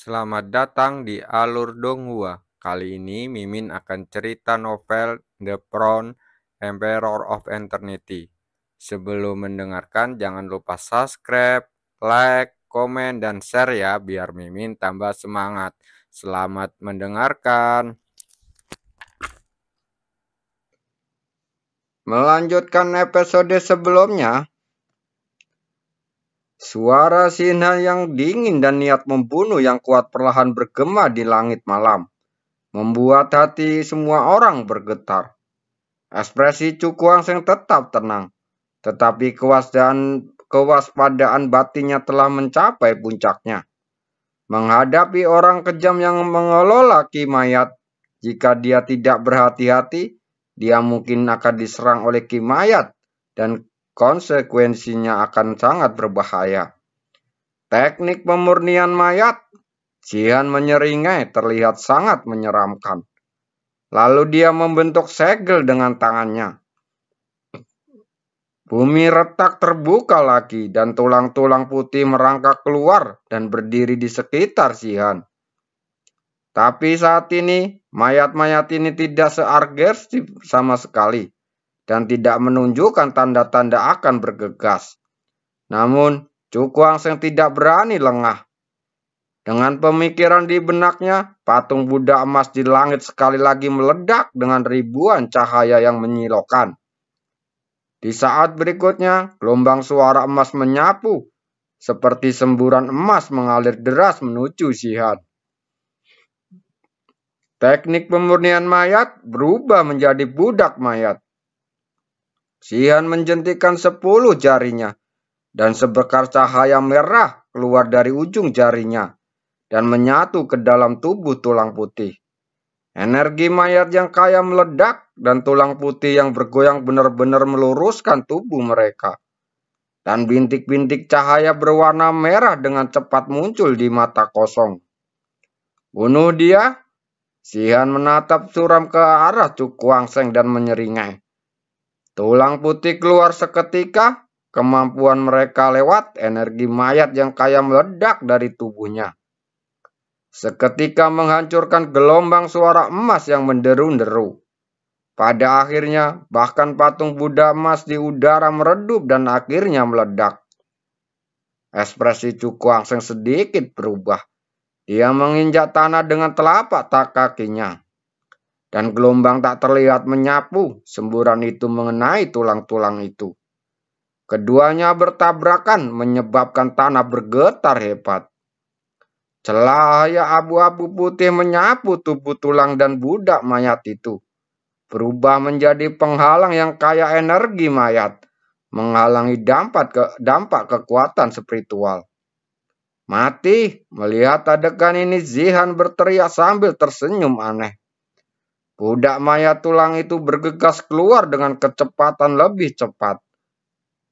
Selamat datang di Alur Donghua. Kali ini Mimin akan cerita novel The Crown, Emperor of Eternity. Sebelum mendengarkan jangan lupa subscribe, like, komen, dan share ya biar Mimin tambah semangat. Selamat mendengarkan. Melanjutkan episode sebelumnya, suara Sinha yang dingin dan niat membunuh yang kuat perlahan bergema di langit malam, membuat hati semua orang bergetar. Ekspresi Cukuangseng tetap tenang, tetapi kewaspadaan batinnya telah mencapai puncaknya. Menghadapi orang kejam yang mengelola Ki Mayat, jika dia tidak berhati-hati, dia mungkin akan diserang oleh Ki Mayat dan konsekuensinya akan sangat berbahaya. Teknik pemurnian mayat, Jihan menyeringai terlihat sangat menyeramkan. Lalu dia membentuk segel dengan tangannya. Bumi retak terbuka lagi dan tulang-tulang putih merangkak keluar dan berdiri di sekitar Jihan. Tapi saat ini, mayat-mayat ini tidak seagresif sama sekali dan tidak menunjukkan tanda-tanda akan bergegas. Namun, Cukuangseng tidak berani lengah. Dengan pemikiran di benaknya, patung Buddha emas di langit sekali lagi meledak dengan ribuan cahaya yang menyilaukan. Di saat berikutnya, gelombang suara emas menyapu, seperti semburan emas mengalir deras menuju Jihan. Teknik pemurnian mayat berubah menjadi budak mayat. Jihan menjentikan 10 jarinya, dan sebekar cahaya merah keluar dari ujung jarinya dan menyatu ke dalam tubuh tulang putih. Energi mayat yang kaya meledak dan tulang putih yang bergoyang benar-benar meluruskan tubuh mereka. Dan bintik-bintik cahaya berwarna merah dengan cepat muncul di mata kosong. Bunuh dia? Jihan menatap suram ke arah Cukuangseng dan menyeringai. Tulang putih keluar seketika. Kemampuan mereka lewat energi mayat yang kaya meledak dari tubuhnya. Seketika menghancurkan gelombang suara emas yang menderu-deru. Pada akhirnya, bahkan patung Buddha emas di udara meredup dan akhirnya meledak. Ekspresi Cukuangseng sedikit berubah. Dia menginjak tanah dengan telapak kakinya. Dan gelombang tak terlihat menyapu, semburan itu mengenai tulang-tulang itu. Keduanya bertabrakan menyebabkan tanah bergetar hebat. Cahaya abu-abu putih menyapu tubuh tulang dan budak mayat itu. Berubah menjadi penghalang yang kaya energi mayat. Menghalangi dampak kekuatan spiritual. Mati, melihat adegan ini Jihan berteriak sambil tersenyum aneh. Budak mayat tulang itu bergegas keluar dengan kecepatan lebih cepat.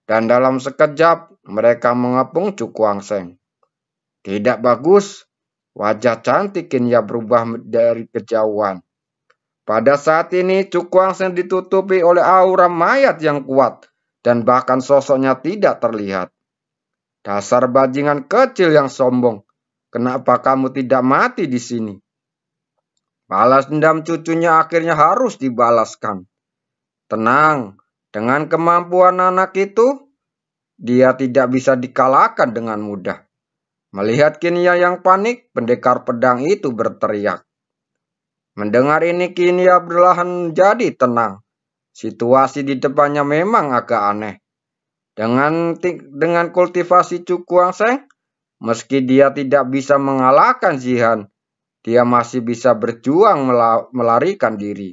Dan dalam sekejap, mereka mengepung Cukuangseng. Tidak bagus, wajah cantik Kinya berubah dari kejauhan. Pada saat ini, Cukuangseng ditutupi oleh aura mayat yang kuat, dan bahkan sosoknya tidak terlihat. Dasar bajingan kecil yang sombong, kenapa kamu tidak mati di sini? Balas dendam cucunya akhirnya harus dibalaskan. Tenang, dengan kemampuan anak itu, dia tidak bisa dikalahkan dengan mudah. Melihat Kinya yang panik, pendekar pedang itu berteriak. Mendengar ini Kinya perlahan menjadi tenang. Situasi di depannya memang agak aneh. Dengan kultivasi Cukuangseng, meski dia tidak bisa mengalahkan Jihan, dia masih bisa berjuang melarikan diri.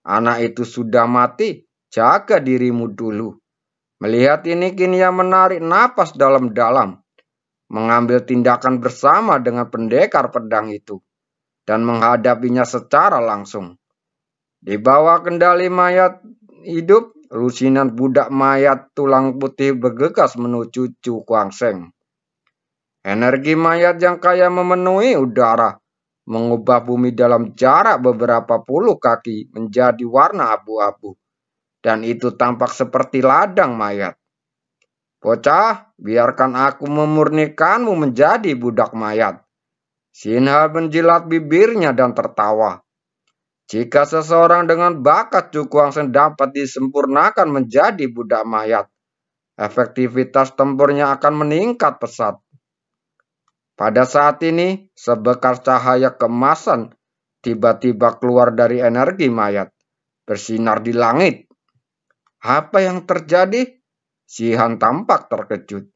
Anak itu sudah mati, jaga dirimu dulu. Melihat ini Kinya menarik napas dalam-dalam, mengambil tindakan bersama dengan pendekar pedang itu, dan menghadapinya secara langsung. Di bawah kendali mayat hidup, lusinan budak mayat tulang putih bergegas menuju Cukuangseng. Energi mayat yang kaya memenuhi udara, mengubah bumi dalam jarak beberapa puluh kaki menjadi warna abu-abu. Dan itu tampak seperti ladang mayat. Bocah, biarkan aku memurnikanmu menjadi budak mayat. Sinha menjilat bibirnya dan tertawa. Jika seseorang dengan bakat Cukuangsen dapat disempurnakan menjadi budak mayat, efektivitas tempurnya akan meningkat pesat. Pada saat ini, sebekar cahaya kemasan tiba-tiba keluar dari energi mayat, bersinar di langit. Apa yang terjadi? Sihan tampak terkejut.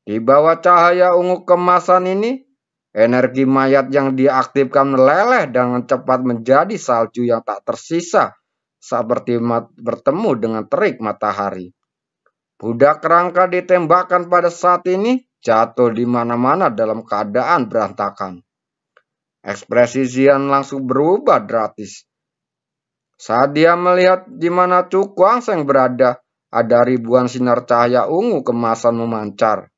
Di bawah cahaya ungu kemasan ini, energi mayat yang diaktifkan meleleh dengan cepat menjadi salju yang tak tersisa, seperti bertemu dengan terik matahari. Budak kerangka ditembakkan pada saat ini jatuh di mana-mana dalam keadaan berantakan. Ekspresi Zian langsung berubah drastis. Saat dia melihat di mana Cukuangsen berada, ada ribuan sinar cahaya ungu kemasan memancar.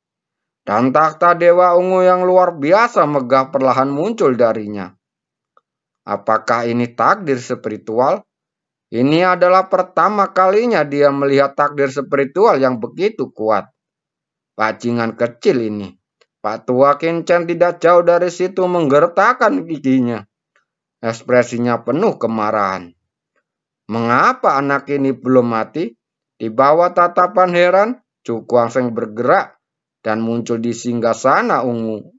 Dan takhta dewa ungu yang luar biasa megah perlahan muncul darinya. Apakah ini takdir spiritual? Ini adalah pertama kalinya dia melihat takdir spiritual yang begitu kuat. Bajingan kecil ini. Pak Tua Kincen tidak jauh dari situ menggertakkan giginya. Ekspresinya penuh kemarahan. Mengapa anak ini belum mati? Di bawah tatapan heran, Cukuangsen bergerak dan muncul di singgasana ungu.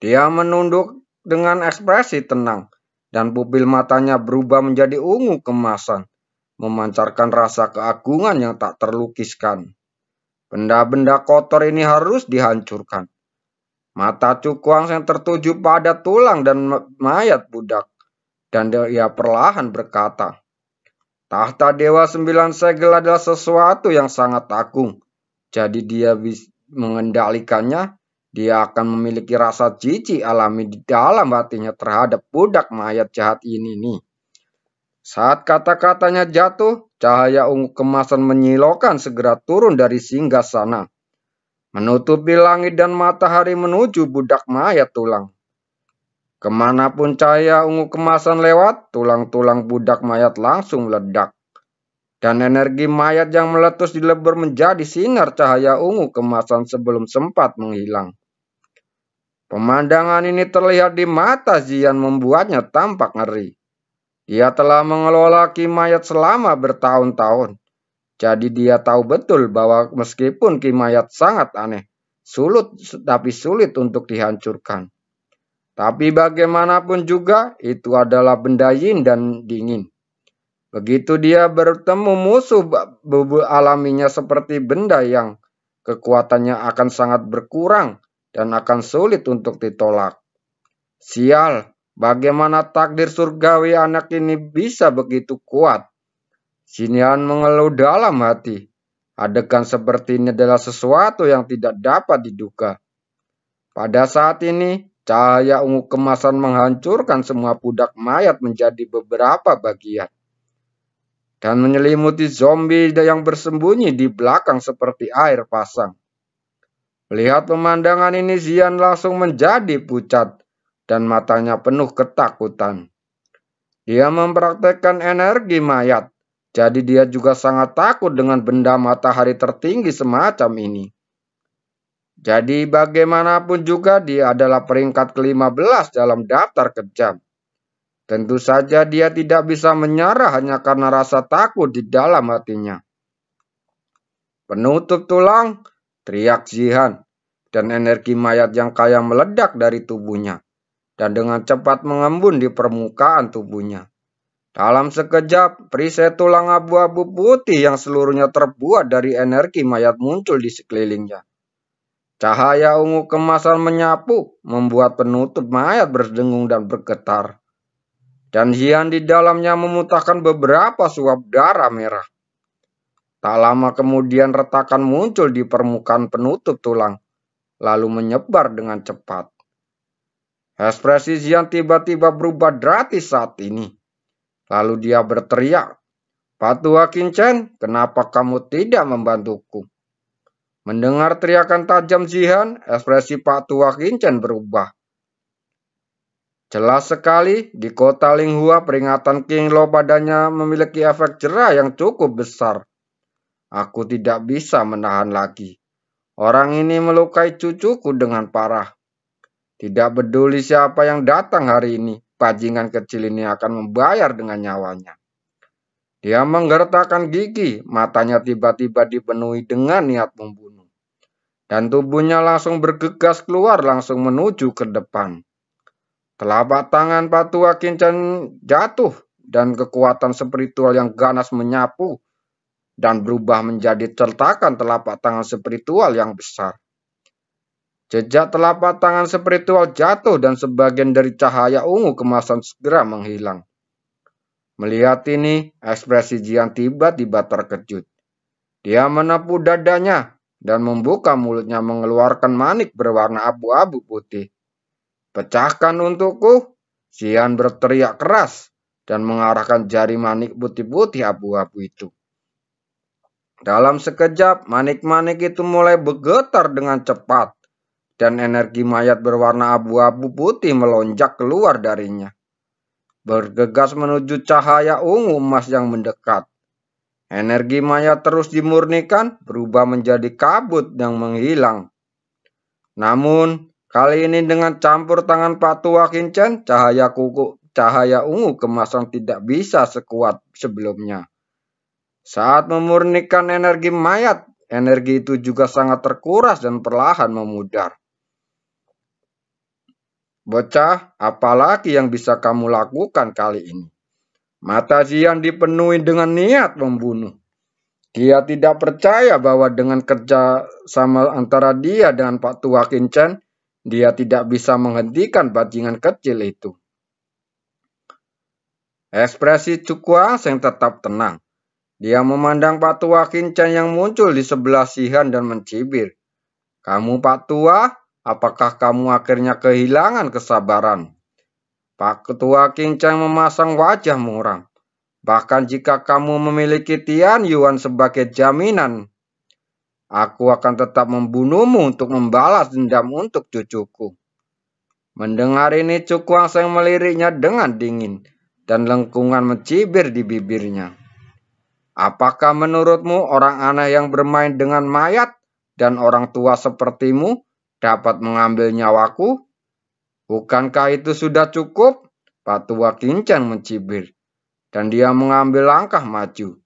Dia menunduk dengan ekspresi tenang, dan pupil matanya berubah menjadi ungu kemasan, memancarkan rasa keagungan yang tak terlukiskan. Benda-benda kotor ini harus dihancurkan. Mata Cukuangsen tertuju pada tulang dan mayat budak, dan dia perlahan berkata, tahta Dewa 9 Segel adalah sesuatu yang sangat agung. Jadi dia bisa mengendalikannya, dia akan memiliki rasa jijik alami di dalam hatinya terhadap budak mayat jahat ini nih. Saat kata-katanya jatuh, cahaya ungu kemasan menyilaukan segera turun dari singgasana, menutupi langit dan matahari menuju budak mayat tulang. Kemanapun cahaya ungu kemasan lewat, tulang-tulang budak mayat langsung meledak. Dan energi mayat yang meletus dilebur menjadi sinar cahaya ungu kemasan sebelum sempat menghilang. Pemandangan ini terlihat di mata Zian membuatnya tampak ngeri. Dia telah mengelola ki mayat selama bertahun-tahun. Jadi dia tahu betul bahwa meskipun ki mayat sangat aneh, sulit untuk dihancurkan. Tapi bagaimanapun juga itu adalah benda yin dan dingin. Begitu dia bertemu musuh alaminya seperti benda yang kekuatannya akan sangat berkurang dan akan sulit untuk ditolak. Sial, bagaimana takdir surgawi anak ini bisa begitu kuat? Sinian mengeluh dalam hati. Adegan seperti ini adalah sesuatu yang tidak dapat diduga. Pada saat ini, cahaya ungu kemasan menghancurkan semua budak mayat menjadi beberapa bagian. Dan menyelimuti zombie yang bersembunyi di belakang seperti air pasang. Melihat pemandangan ini, Zian langsung menjadi pucat dan matanya penuh ketakutan. Dia mempraktekkan energi mayat, jadi dia juga sangat takut dengan benda matahari tertinggi semacam ini. Jadi bagaimanapun juga dia adalah peringkat ke-15 dalam daftar kejam. Tentu saja dia tidak bisa menyerah hanya karena rasa takut di dalam hatinya. Penutup tulang, teriak Zihan, dan energi mayat yang kaya meledak dari tubuhnya, dan dengan cepat mengembun di permukaan tubuhnya. Dalam sekejap, perisai tulang abu-abu putih yang seluruhnya terbuat dari energi mayat muncul di sekelilingnya. Cahaya ungu kemasan menyapu, membuat penutup mayat berdengung dan bergetar. Dan Zian di dalamnya memuntahkan beberapa suap darah merah. Tak lama kemudian retakan muncul di permukaan penutup tulang, lalu menyebar dengan cepat. Ekspresi Zian tiba-tiba berubah drastis saat ini. Lalu dia berteriak, "Pak Tua Kincen, kenapa kamu tidak membantuku?" Mendengar teriakan tajam Zihan, ekspresi Pak Tua Kincen berubah. Jelas sekali, di kota Linghua peringatan King Lo padanya memiliki efek jerah yang cukup besar. Aku tidak bisa menahan lagi. Orang ini melukai cucuku dengan parah. Tidak peduli siapa yang datang hari ini, bajingan kecil ini akan membayar dengan nyawanya. Dia menggertakkan gigi, matanya tiba-tiba dipenuhi dengan niat membunuh. Dan tubuhnya langsung bergegas keluar langsung menuju ke depan. Telapak tangan Patua Kincen jatuh dan kekuatan spiritual yang ganas menyapu dan berubah menjadi celtakan telapak tangan spiritual yang besar. Jejak telapak tangan spiritual jatuh dan sebagian dari cahaya ungu kemasan segera menghilang. Melihat ini, ekspresi Jian tiba-tiba terkejut. Dia menepuk dadanya dan membuka mulutnya mengeluarkan manik berwarna abu-abu putih. Pecahkan untukku, Jian berteriak keras dan mengarahkan jari manik putih-putih abu-abu itu. Dalam sekejap, manik-manik itu mulai bergetar dengan cepat dan energi mayat berwarna abu-abu putih melonjak keluar darinya. Bergegas menuju cahaya ungu emas yang mendekat. Energi mayat terus dimurnikan, berubah menjadi kabut yang menghilang. Namun, kali ini dengan campur tangan Patua Kincen, cahaya ungu kemasan tidak bisa sekuat sebelumnya. Saat memurnikan energi mayat, energi itu juga sangat terkuras dan perlahan memudar. Bocah, apalagi yang bisa kamu lakukan kali ini? Mata Jian dipenuhi dengan niat membunuh. Dia tidak percaya bahwa dengan kerja sama antara dia dan Pak Tua Kincen, dia tidak bisa menghentikan bajingan kecil itu. Ekspresi Cukwa yang tetap tenang. Dia memandang Pak Tua Kincen yang muncul di sebelah Sihan dan mencibir. Kamu Pak Tua, apakah kamu akhirnya kehilangan kesabaran? Pak Ketua Kincen memasang wajah muram. Bahkan jika kamu memiliki Tian Yuan sebagai jaminan, aku akan tetap membunuhmu untuk membalas dendam untuk cucuku. Mendengar ini Cuk Wangseng meliriknya dengan dingin dan lengkungan mencibir di bibirnya. Apakah menurutmu orang aneh yang bermain dengan mayat dan orang tua sepertimu dapat mengambil nyawaku? Bukankah itu sudah cukup? Pak Tua Kincen mencibir. Dan dia mengambil langkah maju.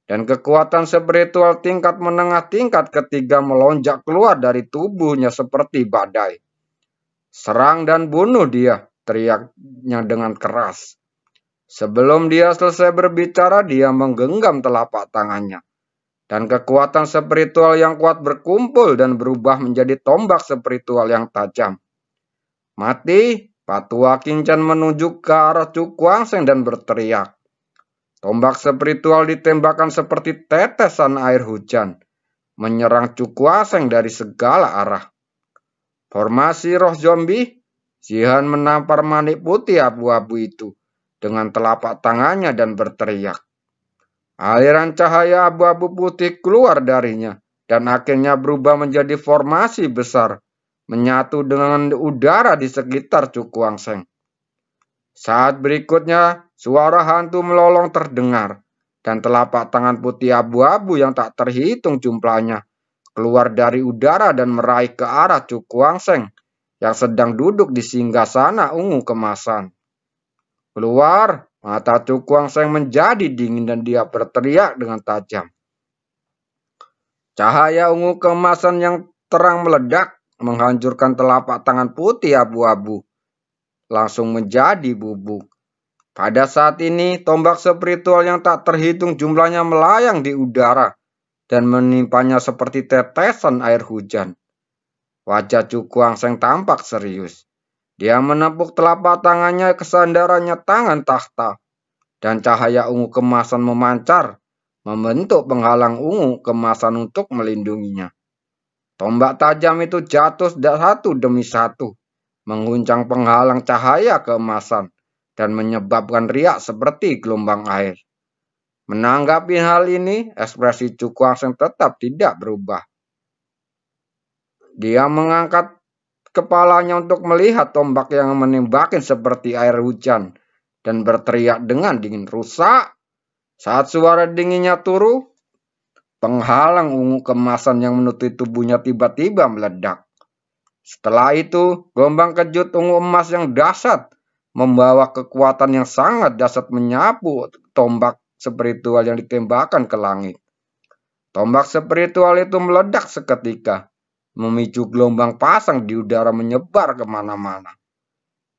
Dan kekuatan spiritual tingkat menengah tingkat ketiga melonjak keluar dari tubuhnya seperti badai. Serang dan bunuh dia, teriaknya dengan keras. Sebelum dia selesai berbicara, dia menggenggam telapak tangannya. Dan kekuatan spiritual yang kuat berkumpul dan berubah menjadi tombak spiritual yang tajam. Mati, Pak Tua Kincen menuju ke arah Cuk Wangseng dan berteriak. Tombak spiritual ditembakkan seperti tetesan air hujan, menyerang Cuk Wangseng dari segala arah. Formasi roh zombie, Jihan menampar manik putih abu-abu itu dengan telapak tangannya dan berteriak. Aliran cahaya abu-abu putih keluar darinya dan akhirnya berubah menjadi formasi besar, menyatu dengan udara di sekitar Cuk Wangseng. Saat berikutnya, suara hantu melolong terdengar, dan telapak tangan putih abu-abu yang tak terhitung jumlahnya keluar dari udara dan meraih ke arah Cuk Wangseng yang sedang duduk di singgasana ungu kemasan. Keluar, mata Cuk Wangseng menjadi dingin dan dia berteriak dengan tajam. Cahaya ungu kemasan yang terang meledak menghancurkan telapak tangan putih abu-abu. Langsung menjadi bubuk. Pada saat ini, tombak spiritual yang tak terhitung jumlahnya melayang di udara dan menimpanya seperti tetesan air hujan. Wajah Cuk Wangseng tampak serius. Dia menepuk telapak tangannya ke sandarannya tangan takhta, dan cahaya ungu kemasan memancar, membentuk penghalang ungu kemasan untuk melindunginya. Tombak tajam itu jatuh satu demi satu, mengguncang penghalang cahaya keemasan dan menyebabkan riak seperti gelombang air. Menanggapi hal ini, ekspresi Cuk Wangseng tetap tidak berubah. Dia mengangkat kepalanya untuk melihat tombak yang menembakkan seperti air hujan dan berteriak dengan dingin, rusak. Saat suara dinginnya turun, penghalang ungu kemasan yang menutupi tubuhnya tiba-tiba meledak. Setelah itu, gelombang kejut ungu emas yang dahsyat membawa kekuatan yang sangat dahsyat menyapu tombak spiritual yang ditembakkan ke langit. Tombak spiritual itu meledak seketika, memicu gelombang pasang di udara menyebar kemana-mana.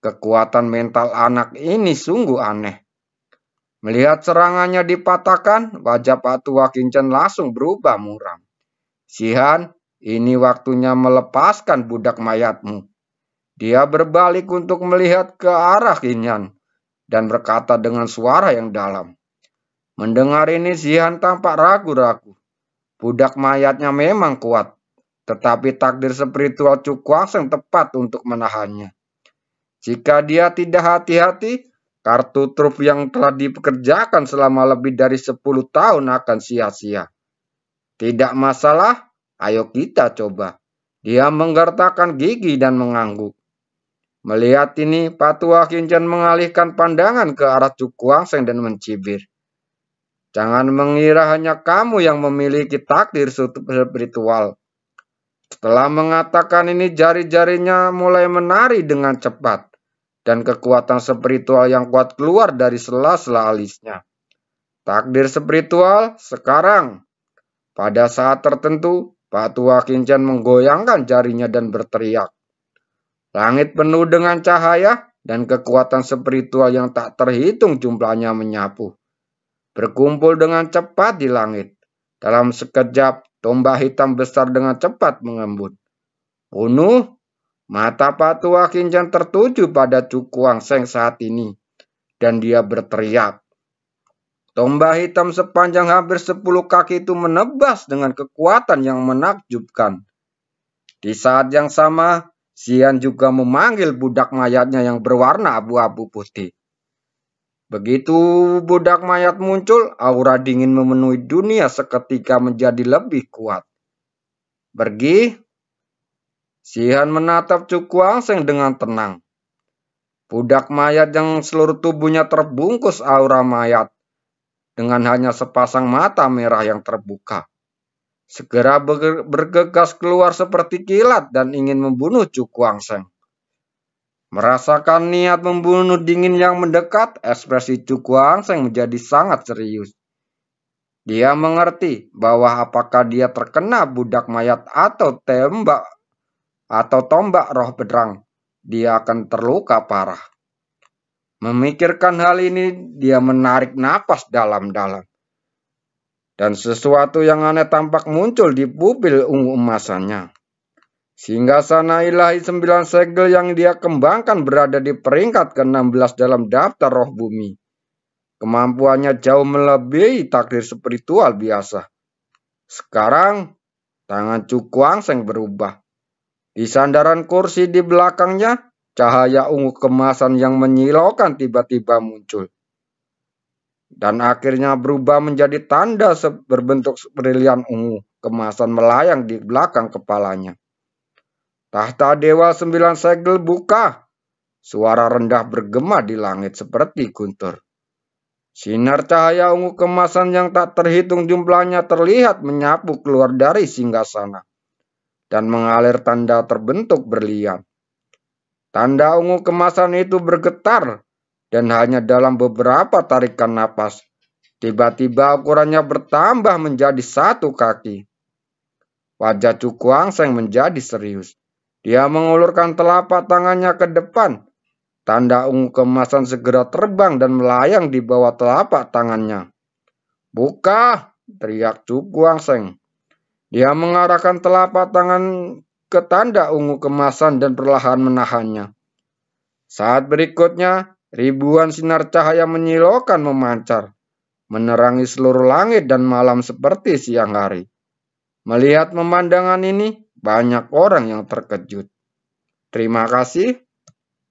Kekuatan mental anak ini sungguh aneh. Melihat serangannya dipatahkan, wajah Pak Tua Kincen langsung berubah muram. "Sihan, ini waktunya melepaskan budak mayatmu." Dia berbalik untuk melihat ke arah Kinyan dan berkata dengan suara yang dalam. Mendengar ini, Sihan tampak ragu-ragu. Budak mayatnya memang kuat, tetapi takdir spiritual Cukwang tepat untuk menahannya. Jika dia tidak hati-hati, kartu truf yang telah dipekerjakan selama lebih dari 10 tahun akan sia-sia. Tidak masalah, ayo kita coba. Dia menggertakkan gigi dan mengangguk. Melihat ini, Pak Tua Kincen mengalihkan pandangan ke arah Cukwang dan mencibir. "Jangan mengira hanya kamu yang memiliki takdir spiritual." Setelah mengatakan ini, jari-jarinya mulai menari dengan cepat. Dan kekuatan spiritual yang kuat keluar dari sela-sela alisnya. Takdir spiritual sekarang. Pada saat tertentu, Pak Tua Kincen menggoyangkan jarinya dan berteriak. Langit penuh dengan cahaya dan kekuatan spiritual yang tak terhitung jumlahnya menyapu. Berkumpul dengan cepat di langit. Dalam sekejap, tombak hitam besar dengan cepat mengembun. Bunuh. Mata Pak Tua Kincen tertuju pada Cukwang saat ini, dan dia berteriak. Tombak hitam sepanjang hampir 10 kaki itu menebas dengan kekuatan yang menakjubkan. Di saat yang sama, Sihan juga memanggil budak mayatnya yang berwarna abu-abu putih. Begitu budak mayat muncul, aura dingin memenuhi dunia seketika menjadi lebih kuat. "Pergi." Sihan menatap Cukwang dengan tenang. Budak mayat yang seluruh tubuhnya terbungkus aura mayat, dengan hanya sepasang mata merah yang terbuka. Segera bergegas keluar seperti kilat dan ingin membunuh Cukwang. Merasakan niat membunuh dingin yang mendekat, ekspresi Cukwang menjadi sangat serius. Dia mengerti bahwa apakah dia terkena budak mayat atau tombak roh pedang, dia akan terluka parah. Memikirkan hal ini, dia menarik napas dalam-dalam. Dan sesuatu yang aneh tampak muncul di pupil ungu emasannya. Singgasana ilahi 9 segel yang dia kembangkan berada di peringkat ke-16 dalam daftar roh bumi. Kemampuannya jauh melebihi takdir spiritual biasa. Sekarang, tangan Cukwang berubah. Di sandaran kursi di belakangnya, cahaya ungu kemasan yang menyilaukan tiba-tiba muncul. Dan akhirnya berubah menjadi tanda berbentuk brilian ungu kemasan melayang di belakang kepalanya. Tahta Dewa 9 segel buka. Suara rendah bergema di langit seperti guntur. Sinar cahaya ungu kemasan yang tak terhitung jumlahnya terlihat menyapu keluar dari singgasana dan mengalir tanda terbentuk berlian. Tanda ungu kemasan itu bergetar dan hanya dalam beberapa tarikan napas, tiba-tiba ukurannya bertambah menjadi 1 kaki. Wajah Cukwang menjadi serius. Dia mengulurkan telapak tangannya ke depan. Tanda ungu kemasan segera terbang dan melayang di bawah telapak tangannya. "Buka!" teriak Cukwang. Dia mengarahkan telapak tangan ke tanda ungu kemasan dan perlahan menahannya. Saat berikutnya, ribuan sinar cahaya menyilaukan memancar, menerangi seluruh langit dan malam seperti siang hari. Melihat pemandangan ini, banyak orang yang terkejut. Terima kasih.